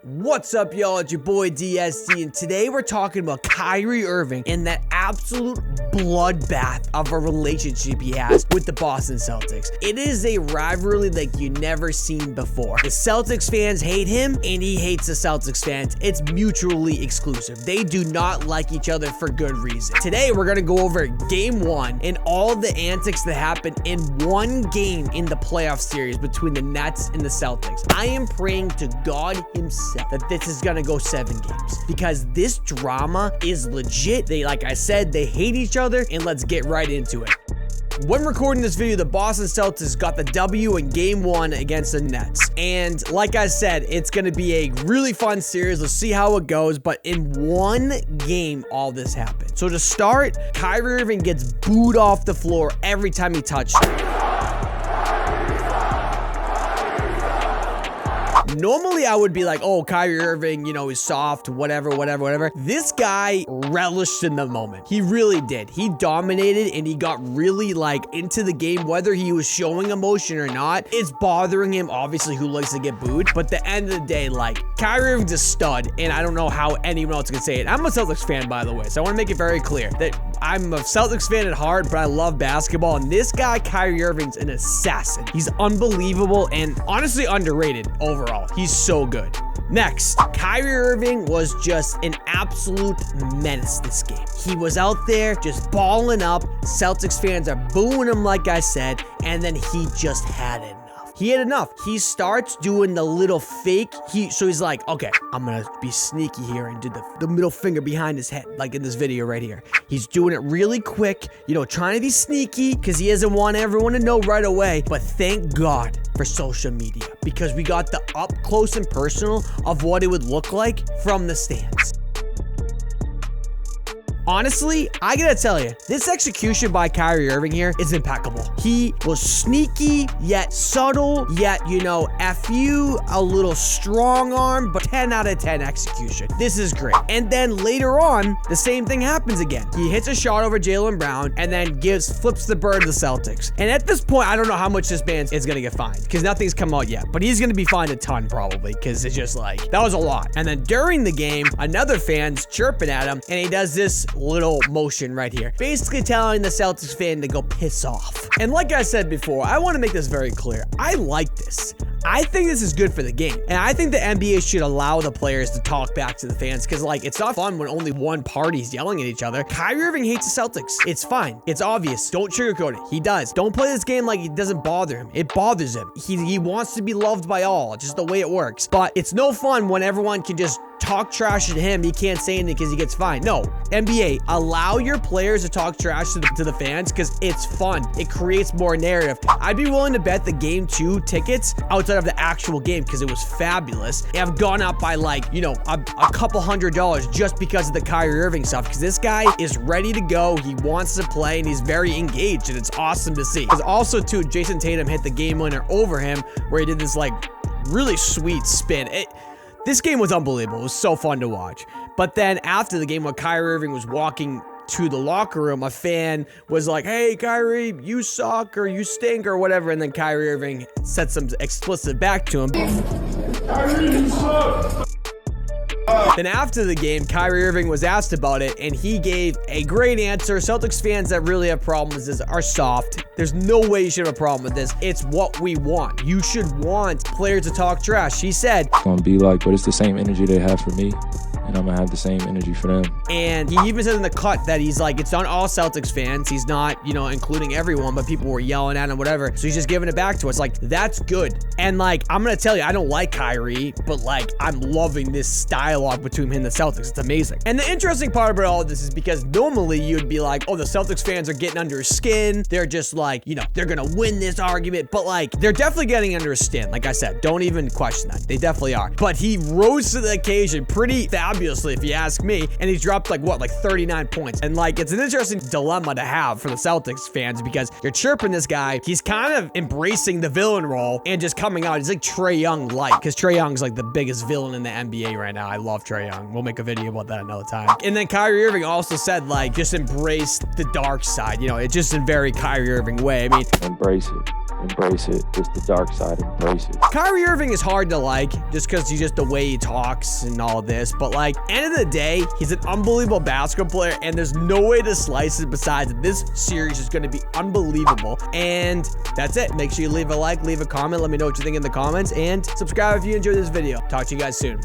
What's up, y'all? It's your boy DSD, and today we're talking about Kyrie Irving and that absolute bloodbath of a relationship he has with the Boston Celtics. It is a rivalry like you never seen before. The Celtics fans hate him, and he hates the Celtics fans. It's mutually exclusive. They do not like each other for good reason. Today, we're going to go over Game 1 and all the antics that happened in one game in the playoff series between the Nets and the Celtics. I am praying to God himself that this is gonna go 7 games because this drama is legit. Like I said, they hate each other, and let's get right into it. When recording this video, the Boston Celtics got the W in Game 1 against the Nets. And like I said, it's going to be a really fun series. Let's see how it goes. But in one game, all this happened. So to start, Kyrie Irving gets booed off the floor every time he touched it. Normally, I would be like, oh, Kyrie Irving, he's soft, whatever. This guy relished in the moment. He really did. He dominated, and he got really, into the game, whether he was showing emotion or not. It's bothering him, obviously, who likes to get booed. But at the end of the day, Kyrie Irving's a stud, and I don't know how anyone else can say it. I'm a Celtics fan, by the way, so I want to make it very clear that I'm a Celtics fan at heart, but I love basketball, and this guy, Kyrie Irving's an assassin. He's unbelievable and honestly underrated overall. He's so good. Next, Kyrie Irving was just an absolute menace this game. He was out there just balling up. Celtics fans are booing him, like I said, and then he just had it. He had enough. He starts doing the little fake. So he's like, okay, I'm going to be sneaky here and do the middle finger behind his head, like in this video right here. He's doing it really quick, trying to be sneaky because he doesn't want everyone to know right away. But thank God for social media because we got the up close and personal of what it would look like from the stands. Honestly, I gotta tell you, this execution by Kyrie Irving here is impeccable. He was sneaky, yet subtle, yet, F you, a little strong arm, but 10 out of 10 execution. This is great. And then later on, the same thing happens again. He hits a shot over Jaylen Brown and then flips the bird to the Celtics. And at this point, I don't know how much this man is gonna get fined because nothing's come out yet, but he's gonna be fined a ton probably because it's just that was a lot. And then during the game, another fan's chirping at him and he does this little motion right here, basically telling the Celtics fan to go piss off. And like I said before, I want to make this very clear. I like this. I think this is good for the game. And I think the NBA should allow the players to talk back to the fans because, it's not fun when only one party's yelling at each other. Kyrie Irving hates the Celtics. It's fine. It's obvious. Don't sugarcoat it. He does. Don't play this game like it doesn't bother him. It bothers him. He wants to be loved by all, just the way it works. But it's no fun when everyone can just talk trash to him. He can't say anything because he gets fined. No, NBA, allow your players to talk trash to the fans because it's fun. It creates more narrative. I'd be willing to bet the Game 2 tickets outside of the actual game because it was fabulous have gone up by a couple $100 just because of the Kyrie Irving stuff because this guy is ready to go. He wants to play and he's very engaged and it's awesome to see. Because also too, Jason Tatum hit the game winner over him where he did this really sweet spin. This game was unbelievable. It was so fun to watch. But then after the game, when Kyrie Irving was walking to the locker room, a fan was like, hey, Kyrie, you suck or you stink or whatever. And then Kyrie Irving said some explicit back to him. Kyrie, you suck. Then after the game, Kyrie Irving was asked about it, and he gave a great answer. Celtics fans that really have problems with this are soft. There's no way you should have a problem with this. It's what we want. You should want players to talk trash. He said, it's gonna be but it's the same energy they have for me, and I'm gonna have the same energy for them. And he even said in the cut that he's it's not all Celtics fans. He's not, including everyone, but people were yelling at him, whatever. So he's just giving it back to us. That's good. And I'm gonna tell you, I don't like Kyrie, but I'm loving this dialogue between him and the Celtics. It's amazing. And the interesting part about all of this is because normally you'd be oh, the Celtics fans are getting under his skin. They're just they're gonna win this argument, but they're definitely getting under his skin. Like I said, don't even question that. They definitely are. But he rose to the occasion pretty fabulously, if you ask me, and he's dropped 39 points. And it's an interesting dilemma to have for the Celtics fans because you're chirping this guy. He's kind of embracing the villain role and just coming out. He's like Trae Young because Trae Young's the biggest villain in the NBA right now. I love Trae Young. We'll make a video about that another time. And then Kyrie Irving also said just embrace the dark side. It's just in very Kyrie Irving way. I mean, embrace it. embrace it. It's the dark side, embrace it. Kyrie Irving is hard to like just because he's just the way he talks and all this. But like, end of the day, he's an unbelievable basketball player, and there's no way to slice it besides this series is going to be unbelievable. And that's it. Make sure you leave a like, leave a comment. Let me know what you think in the comments, and subscribe if you enjoyed this video. Talk to you guys soon.